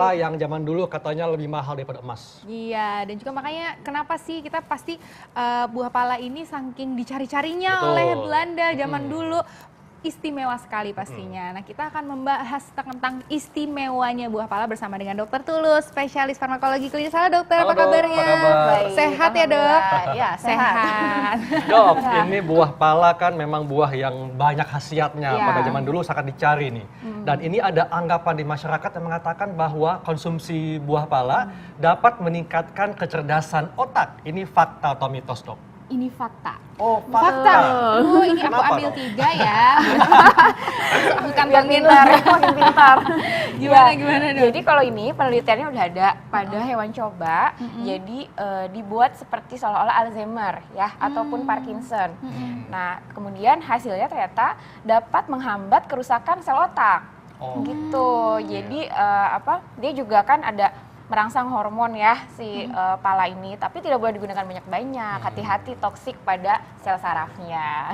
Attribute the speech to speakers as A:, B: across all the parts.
A: pala yang zaman dulu katanya lebih mahal daripada emas.
B: Iya, dan juga makanya kenapa sih kita pasti buah pala ini saking dicari-carinya
A: Betul.
B: oleh Belanda zaman dulu. Istimewa sekali pastinya. Nah, kita akan membahas tentang istimewanya buah pala bersama dengan Dokter Tulus, spesialis farmakologi klinis. Halo dokter,
A: Halo,
B: apa
A: Dok.
B: kabarnya?
A: Apa kabar?
C: Baik,
B: Sehat ya dok?
C: Ya,
B: Sehat.
A: Dok, ini buah pala kan memang buah yang banyak khasiatnya.
C: Iya.
A: Pada zaman dulu sangat dicari nih. Dan ini ada anggapan di masyarakat yang mengatakan bahwa konsumsi buah pala dapat meningkatkan kecerdasan otak. Ini fakta atau mitos, Dok?
B: Ini fakta.
A: Oh,
B: Fakta. Oh, ini aku
A: Kenapa,
B: ambil
A: Dok?
B: 3 ya. Bukan
C: biar pintar, makin pintar.
B: Gimana,
C: Ya,
B: gimana, Dok?
C: Jadi kalau ini penelitiannya udah ada pada hewan coba, jadi dibuat seperti seolah-olah Alzheimer ya, ataupun Parkinson. Nah, kemudian hasilnya ternyata dapat menghambat kerusakan sel otak.
A: Oh.
C: Gitu. Jadi dia juga kan ada merangsang hormon ya si pala ini, tapi tidak boleh digunakan banyak-banyak. Hati-hati toksik pada sel sarafnya.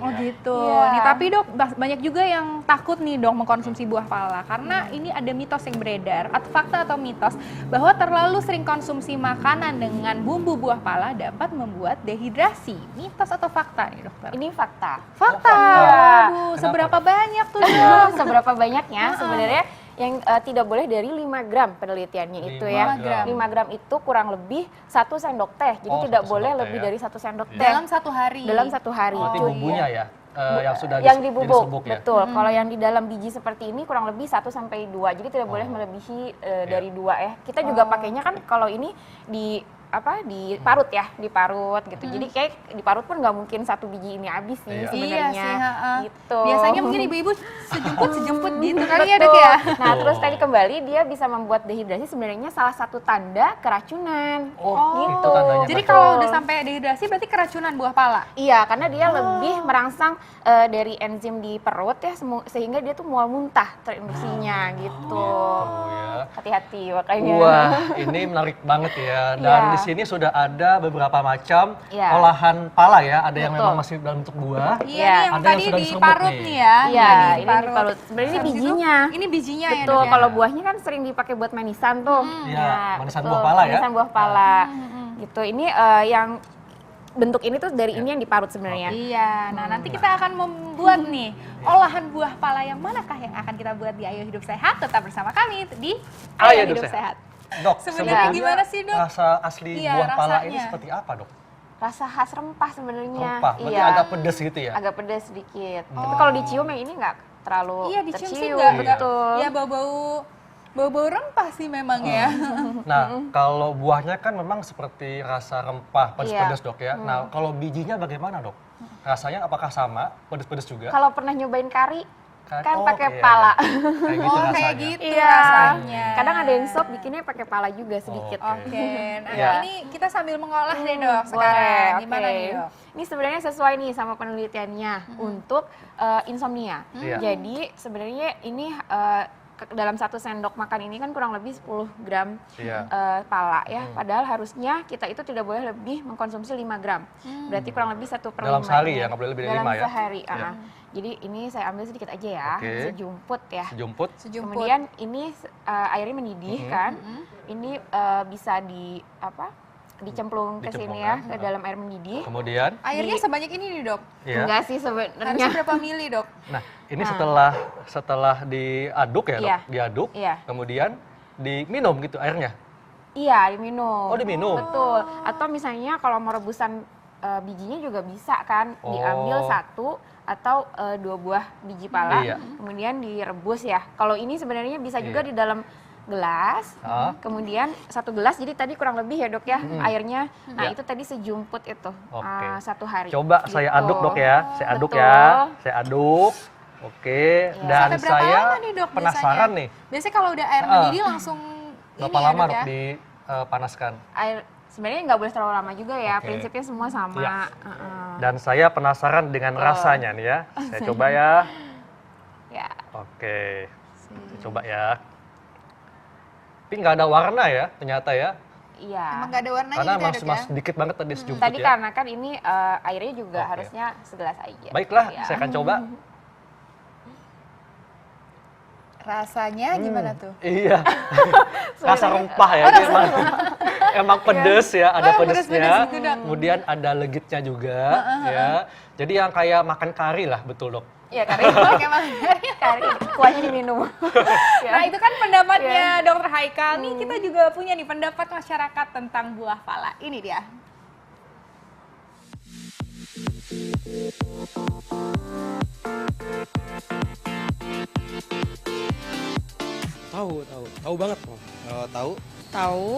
B: Oh gitu.
C: Iya.
B: Nih, tapi dok banyak juga yang takut nih dok mengkonsumsi buah pala karena ini ada mitos yang beredar atau fakta atau mitos bahwa terlalu sering konsumsi makanan dengan bumbu buah pala dapat membuat dehidrasi. Mitos atau fakta nih dokter?
C: Ini fakta.
B: Fakta.
C: Iya.
B: Waduh, seberapa banyak tuh dok?
C: Seberapa banyaknya sebenarnya yang tidak boleh dari 5 gram penelitiannya itu
A: 5
C: ya.
A: gram.
C: 5 gram itu kurang lebih 1 sendok teh. Jadi
A: Oh,
C: tidak
A: 1
C: boleh
A: sendok teh
C: lebih
A: ya.
C: dari 1 sendok teh
B: Dalam 1 hari.
C: dalam 1 hari.
A: Berarti
B: Oh,
A: bumbunya ya, yang sudah
C: yang
A: jadi
C: dibubuk,
A: serbuk ya?
C: betul. Kalau yang di dalam biji seperti ini kurang lebih 1 sampai 2. Jadi tidak boleh melebihi dari 2 ya. Kita juga pakainya kan kalau ini diparut ya, diparut gitu. Jadi kayak diparut pun nggak mungkin 1 biji ini habis sih
A: Iya.
C: sebenarnya.
B: Iya sih, heeh.
C: Gitu.
B: Biasanya mungkin ibu-ibu sejemput gitu kali ya dok ya.
C: Nah, terus tadi kembali dia bisa membuat dehidrasi sebenarnya salah satu tanda keracunan.
A: Oh,
C: gitu.
A: itu tandanya.
B: Jadi
A: Pak.
B: kalau udah sampai dehidrasi berarti keracunan buah pala.
C: Iya, karena dia lebih merangsang dari enzim di perut ya, sehingga dia tuh mual muntah terinduksinya gitu.
A: Oh, ya.
C: Hati-hati makanya.
A: Wah, ini menarik banget ya. Dan
C: Iya.
A: di sini sudah ada beberapa macam
C: Iya.
A: olahan pala ya. Ada yang
C: Betul.
A: memang masih dalam bentuk buah.
B: Iya,
C: Iya.
B: nih yang
A: Ada yang
B: tadi
A: sudah diserbuk
B: diparut
A: nih.
B: nih ya.
C: Iya,
B: Tadi
C: ini diparut. Sebenarnya ini
B: Habis itu,
C: bijinya.
B: Ini bijinya ya
C: Betul,
B: dok ya.
C: kalau buahnya kan sering dipakai buat manisan tuh.
A: Iya, manisan
C: betul,
A: buah pala ya.
C: Manisan buah pala. Gitu. Ini yang bentuk ini tuh dari ini yang diparut sebenarnya.
B: Iya, nah nanti kita akan membuat nih olahan buah pala yang manakah yang akan kita buat di Ayo Hidup Sehat. Tetap bersama kami di
A: Ayo Hidup Sehat. Dok,
B: Sebenarnya gimana sih, Dok?
A: Rasa asli
B: Iya,
A: buah pala ini
B: rasanya.
A: seperti apa, Dok?
C: Rasa khas rempah sebenarnya.
A: Rempah, berarti
C: Iya.
A: agak pedas gitu ya?
C: Agak pedas sedikit. Tapi kalau dicium yang ini nggak terlalu
B: Iya, dicium sih
C: tercium.
B: enggak.
C: Betul.
B: Ya bau-bau rempah sih memang ya.
A: Nah, kalau buahnya kan memang seperti rasa rempah, pedas-pedas,
C: Iya.
A: Dok ya. Nah, kalau bijinya bagaimana, Dok? Rasanya apakah sama, pedas-pedas juga?
C: Kalau pernah nyobain kari, kan
A: Oh,
C: pakai
A: iya,
C: pala.
A: Kayak gitu
B: Oh,
A: rasanya.
B: kayak gitu
C: Iya.
B: rasanya.
C: Kadang ada yang sop bikinnya pakai pala juga sedikit.
B: Oke, nah
A: Iya.
B: ini kita sambil mengolah deh dok
C: Boleh,
B: sekarang.
C: oke.
B: Gimana nih dok?
C: Ini sebenarnya sesuai nih sama penelitiannya untuk insomnia.
A: Iya.
C: Jadi sebenarnya ini dalam 1 sendok makan ini kan kurang lebih 10 gram
A: Iya.
C: pala ya. Padahal harusnya kita itu tidak boleh lebih mengkonsumsi 5 gram. Berarti kurang lebih 1/5.
A: Dalam sehari ya, nggak boleh lebih dari
C: Dalam
A: 5 ya?
C: sehari.
A: Iya.
C: Jadi ini saya ambil sedikit aja ya,
A: Oke.
C: sejumput ya.
A: Sejumput.
B: Sejumput.
C: Kemudian ini airnya mendidih kan. Ini bisa dicemplung ke sini ya,
A: Dicemplungkan.
C: ke dalam air mendidih.
A: Kemudian,
B: Airnya sebanyak ini nih dok.
A: ya.
C: Enggak sih
B: Harusnya
C: sebenarnya.
B: berapa mili dok?
A: Nah, ini setelah diaduk ya, Dok?
C: Iya.
A: Diaduk,
C: Iya.
A: kemudian diminum gitu airnya.
C: Iya, diminum.
A: Oh, diminum.
C: Betul. Atau misalnya kalau mau rebusan bijinya juga bisa kan, diambil
A: Oh.
C: 1 atau 2 buah biji pala,
A: Iya.
C: kemudian direbus ya. Kalau ini sebenarnya bisa juga
A: Iya.
C: di dalam gelas,
A: Ah.
C: kemudian 1 gelas, jadi tadi kurang lebih ya dok ya airnya. Nah
A: Ya.
C: itu tadi sejumput itu
A: Oke.
C: 1 hari.
A: Coba saya
C: Gitu.
A: aduk, Dok ya. Saya aduk
C: Betul.
A: ya. Saya aduk. Oke, dan
B: Sampai berapa
A: saya
B: lama nih dok
A: penasaran
B: biasanya?
A: nih.
B: Biasanya kalau udah air mendidih langsung
A: Berapa
B: ini ya,
A: lama,
B: dok
A: Dok,
B: ya?
A: dipanaskan?
C: Air sebenarnya nggak boleh terlalu lama juga ya,
A: Oke.
C: prinsipnya semua sama.
A: Iya.
C: Heeh.
A: Dan saya penasaran dengan rasanya nih ya. Saya coba ya.
C: Ya.
A: Oke, saya coba ya. Tapi nggak ada warna ya, ternyata ya.
C: Iya.
B: Emang nggak ada warnanya
A: Karena
B: gitu ya,
A: masih
B: dok ya?
A: sedikit banget tadi sejumput
C: Tadi
A: ya.
C: karena kan ini airnya juga
A: Oke.
C: harusnya segelas aja.
A: Baiklah,
C: Ya.
A: saya akan coba.
B: Rasanya gimana tuh?
A: Iya. Rasa rempah ya. Ini emang pedes ya, ada
B: pedes-pedes
A: pedesnya.
B: gitu, Dok.
A: Kemudian ada legitnya juga ya. Jadi yang kayak makan kari lah, betul Dok.
C: Iya, kari.
B: Oke, Mas.
C: Kari, kuahnya diminum.
B: Nah itu kan pendapatnya Dokter Haikal. Nih kita juga punya nih pendapat masyarakat tentang buah pala. Ini dia.
D: Tahu banget.
E: Tahu?
C: Tahu.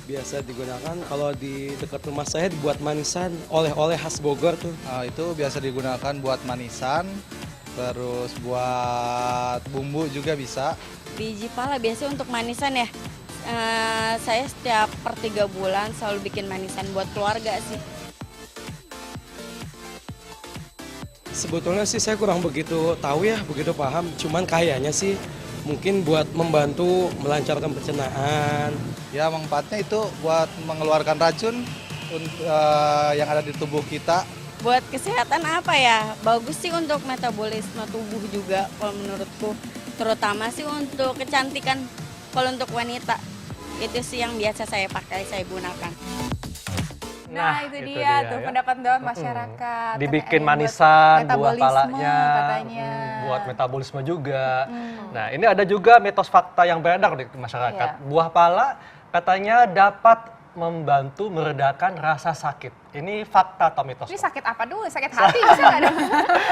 D: Biasa digunakan kalau di dekat rumah saya dibuat manisan, oleh-oleh khas Bogor tuh.
E: Itu biasa digunakan buat manisan, terus buat bumbu juga bisa.
F: Biji pala biasanya untuk manisan ya. Saya setiap per 3 bulan selalu bikin manisan buat keluarga sih.
D: Sebetulnya sih saya kurang begitu tahu ya, begitu paham. Cuman kayaknya sih mungkin buat membantu melancarkan pencernaan.
E: Ya manfaatnya itu buat mengeluarkan racun yang ada di tubuh kita.
F: Buat kesehatan apa ya? Bagus sih untuk metabolisme tubuh juga kalau menurutku. Terutama sih untuk kecantikan kalau untuk wanita. Itu sih yang biasa saya pakai, saya gunakan.
B: Nah, itu dia tuh
A: ya.
B: pendapat masyarakat.
A: Dibikin
B: Katanya
A: manisan,
B: buat
A: buah
B: metabolisme
A: palanya,
B: katanya.
A: buat metabolisme juga. Nah, ini ada juga mitos fakta yang beredar di masyarakat.
C: Iya.
A: Buah pala katanya dapat membantu meredakan rasa sakit. Ini fakta atau mitos?
B: Ini sakit apa dulu? Sakit hati bisa nggak dong?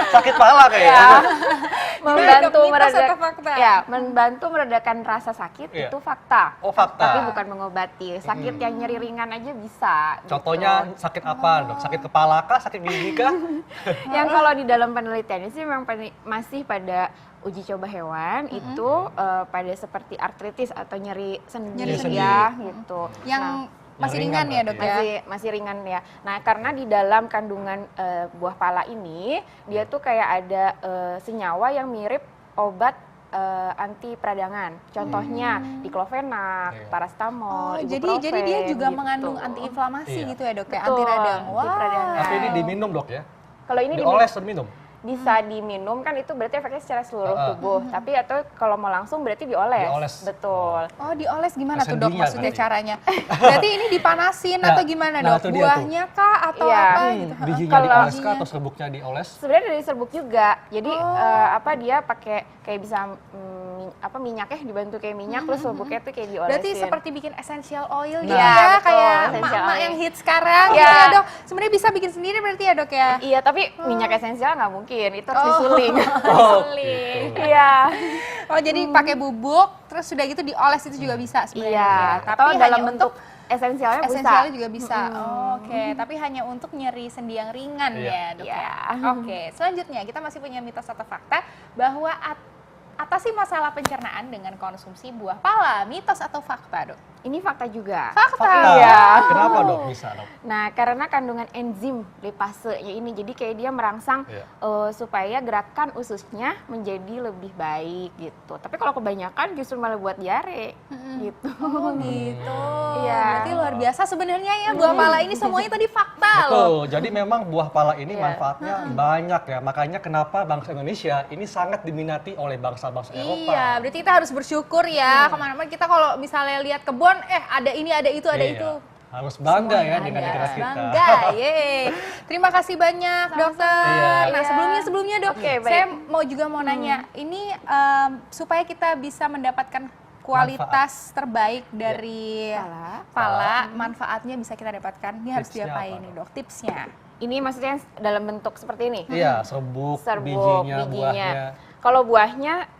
A: Sakit pala kayaknya.
C: Ya.
B: Gimana,
C: Membantu
B: Dok? Mitos
C: meredakan
B: atau fakta?
C: Ya, membantu meredakan rasa sakit
A: Iya.
C: itu fakta.
A: Oh, fakta.
C: Tapi bukan mengobati. Sakit yang nyeri ringan aja bisa.
A: Contohnya
C: gitu.
A: sakit apa, Dok? Sakit kepala kah? Sakit gigi kah?
C: Yang kalau di dalam penelitiannya sih memang masih pada uji coba hewan itu pada seperti artritis atau nyeri sendi
B: Nyeri sendi.
C: ya gitu.
B: Yang
C: Nah,
B: masih
A: Yang
B: ringan
A: ringan
B: ya dok ya?
C: masih ringan ya. Nah karena di dalam kandungan buah pala ini dia tuh kayak ada senyawa yang mirip obat anti peradangan. Contohnya diklofenak,
A: Iya.
C: paracetamol,
B: Jadi
C: ibuprofen,
B: dia juga
C: gitu.
B: mengandung antiinflamasi
A: Iya.
B: gitu ya dok ya?
C: Betul,
B: Anti radang.
C: anti peradangan.
A: Tapi ini diminum, Dok ya?
C: Kalau ini
A: Dioles dan minum.
C: bisa diminum kan itu berarti efeknya secara seluruh
A: Heeh.
C: tubuh. Tapi atau kalau mau langsung berarti dioles.
A: Dioles.
C: Betul.
B: Oh dioles gimana tuh dok
A: Sendinya
B: maksudnya
A: berarti.
B: caranya? Berarti ini dipanasin
A: Nah,
B: atau gimana
A: nah,
B: dok?
A: itu dia tuh.
B: Buahnya kah atau
C: Iya.
B: apa gitu?
A: Bijinya
C: Kalau
A: dioles kah
B: bijinya.
A: atau serbuknya dioles?
C: Sebenarnya dari serbuk juga. Jadi
B: Oh.
C: dia pakai kayak bisa minyaknya dibantu kayak minyak terus serbuknya tuh kayak diolesin.
B: Berarti seperti bikin essential oil gitu
C: Nah,
B: ya,
C: betul,
B: kayak
C: essential
B: emak-emak
C: oil.
B: yang hits sekarang
C: Iya.
B: gitu ya dok. Sebenarnya bisa bikin sendiri berarti ya dok ya?
C: Iya, tapi minyak esensial nggak mungkin. Itu harus
B: Oh.
C: disuling.
A: Oh,
B: Suling.
A: gitu.
C: Iya.
B: Oh jadi pakai bubuk, terus sudah gitu dioles itu juga bisa sebenarnya.
C: Iya.
B: ya.
C: Atau
B: Tapi
C: dalam
B: hanya
C: bentuk
B: untuk
C: esensialnya bisa.
B: esensialnya juga bisa. Oh, Oke, tapi hanya untuk nyeri sendi yang ringan
A: Iya.
B: ya dok ya.
C: Iya.
B: Oke, selanjutnya kita masih punya mitos atau fakta bahwa atasi masalah pencernaan dengan konsumsi buah pala. Mitos atau fakta dok?
C: Ini fakta juga.
B: Fakta.
C: Iya.
A: Kenapa, Dok? Bisa, Dok?
C: Nah, karena kandungan enzim lipasenya ini, jadi kayak dia merangsang
A: Iya.
C: supaya gerakan ususnya menjadi lebih baik gitu. Tapi kalau kebanyakan justru malah buat diare gitu.
B: Oh gitu.
C: Iya.
B: Berarti luar biasa sebenarnya ya buah pala ini semuanya tadi fakta loh.
A: Betul, jadi memang buah pala ini
C: Iya.
A: manfaatnya banyak ya. Makanya kenapa bangsa Indonesia ini sangat diminati oleh bangsa-bangsa Eropa.
B: Iya, berarti kita harus bersyukur ya. Kemana-mana kita kalau misalnya lihat kebun, ada ini, ada itu, ada
A: Iya.
B: itu.
A: Harus bangga ya
B: Semuanya
A: dengan
B: ada.
A: negara kita.
B: Bangga, yeay. Terima kasih banyak dokter.
A: Iya.
B: Nah sebelumnya dok,
C: Oke, baik.
B: saya mau nanya, ini supaya kita bisa mendapatkan kualitas terbaik dari pala, manfaatnya bisa kita dapatkan. Ini harus
A: Tipsnya
B: diapain
A: apa,
B: nih dok? Tipsnya.
C: Ini maksudnya dalam bentuk seperti ini.
A: Iya, serbuk, bijinya, buahnya.
C: Kalau buahnya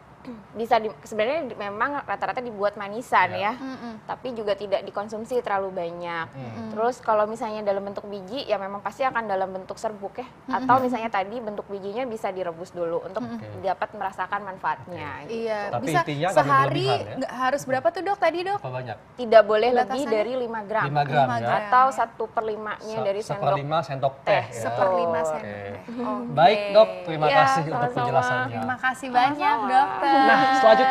C: sebenarnya memang rata-rata dibuat manisan
A: Iya.
C: ya, tapi juga tidak dikonsumsi terlalu banyak. Terus kalau misalnya dalam bentuk biji ya memang pasti akan dalam bentuk serbuk ya, atau misalnya tadi bentuk bijinya bisa direbus dulu untuk dapat merasakan manfaatnya.
B: Iya,
A: Tapi
B: bisa
A: intinya nggak
B: sehari
A: berlebihan ya.
B: nggak harus berapa tuh dok tadi dok?
A: Apa banyak?
C: Tidak boleh lebih
B: Batasannya?
C: dari 5 gram,
A: 5 gram ya.
B: gram.
C: atau 1/5-nya dari sendok.
A: Seperlima sendok teh.
C: teh,
A: Ya.
B: Seperlima
C: Oke.
B: sen. Oke.
A: Baik, Dok. Terima
C: Iya,
A: kasih untuk
C: sama-sama.
A: penjelasannya.
B: Terima kasih banyak
C: Sama-sama.
B: dokter.
A: Nah, selanjutnya